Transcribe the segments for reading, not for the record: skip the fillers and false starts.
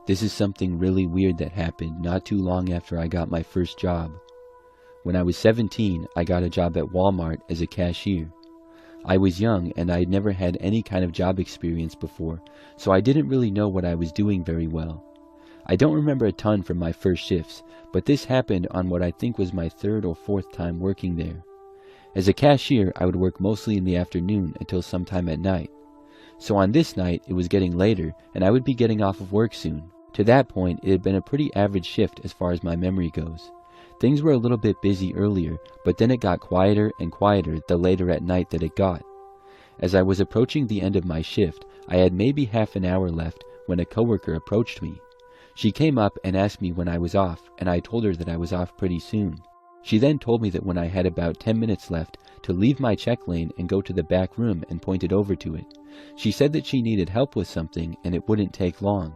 This is something really weird that happened not too long after I got my first job. When I was 17, I got a job at Walmart as a cashier. I was young and I had never had any kind of job experience before, so I didn't really know what I was doing very well. I don't remember a ton from my first shifts, but this happened on what I think was my third or fourth time working there. As a cashier, I would work mostly in the afternoon until sometime at night. So on this night, it was getting later and I would be getting off of work soon. To that point, it had been a pretty average shift as far as my memory goes. Things were a little bit busy earlier, but then it got quieter and quieter the later at night that it got. As I was approaching the end of my shift, I had maybe half an hour left when a coworker approached me. She came up and asked me when I was off, and I told her that I was off pretty soon. She then told me that when I had about 10 minutes left to leave my check lane and go to the back room and pointed over to it. She said that she needed help with something and it wouldn't take long.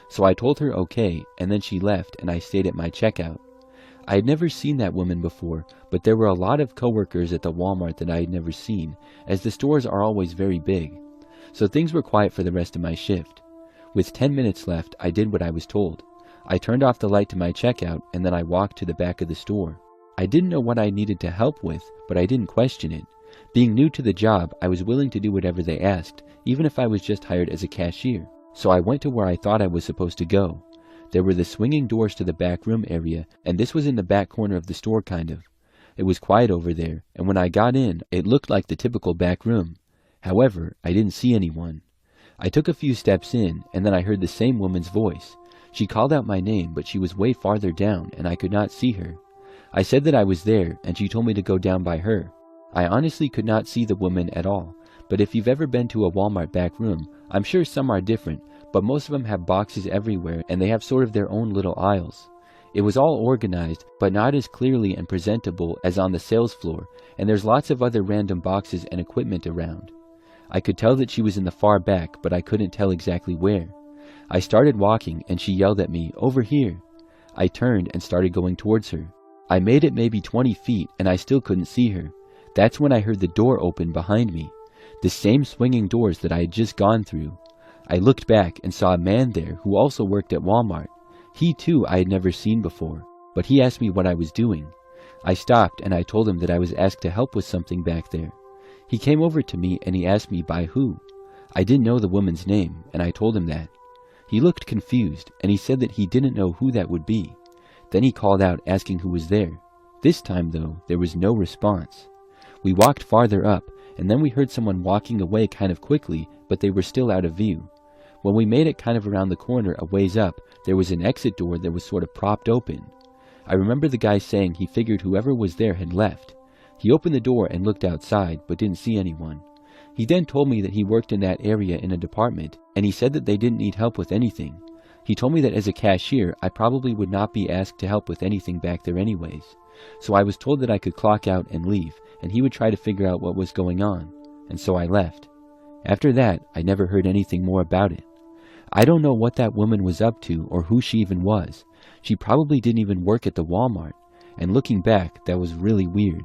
So I told her okay, and then she left and I stayed at my checkout. I had never seen that woman before, but there were a lot of coworkers at the Walmart that I had never seen, as the stores are always very big. So things were quiet for the rest of my shift. With 10 minutes left, I did what I was told. I turned off the light to my checkout and then I walked to the back of the store. I didn't know what I needed to help with, but I didn't question it. Being new to the job, I was willing to do whatever they asked, even if I was just hired as a cashier. So I went to where I thought I was supposed to go. There were the swinging doors to the back room area, and this was in the back corner of the store kind of. It was quiet over there, and when I got in, it looked like the typical back room. However, I didn't see anyone. I took a few steps in, and then I heard the same woman's voice. She called out my name, but she was way farther down, and I could not see her. I said that I was there, and she told me to go down by her. I honestly could not see the woman at all, but if you've ever been to a Walmart back room, I'm sure some are different, but most of them have boxes everywhere and they have sort of their own little aisles. It was all organized, but not as clearly and presentable as on the sales floor, and there's lots of other random boxes and equipment around. I could tell that she was in the far back, but I couldn't tell exactly where. I started walking and she yelled at me, "Over here!" I turned and started going towards her. I made it maybe 20 feet and I still couldn't see her. That's when I heard the door open behind me. The same swinging doors that I had just gone through. I looked back and saw a man there who also worked at Walmart. He too I had never seen before, but he asked me what I was doing. I stopped and I told him that I was asked to help with something back there. He came over to me and he asked me by who. I didn't know the woman's name and I told him that. He looked confused and he said that he didn't know who that would be. Then he called out asking who was there. This time though, there was no response. We walked farther up and then we heard someone walking away kind of quickly, but they were still out of view. When we made it kind of around the corner a ways up, there was an exit door that was sort of propped open. I remember the guy saying he figured whoever was there had left. He opened the door and looked outside, but didn't see anyone. He then told me that he worked in that area in a department, and he said that they didn't need help with anything. He told me that as a cashier, I probably would not be asked to help with anything back there anyways. So I was told that I could clock out and leave, and he would try to figure out what was going on, and so I left. After that, I never heard anything more about it. I don't know what that woman was up to or who she even was. She probably didn't even work at the Walmart, and looking back, that was really weird.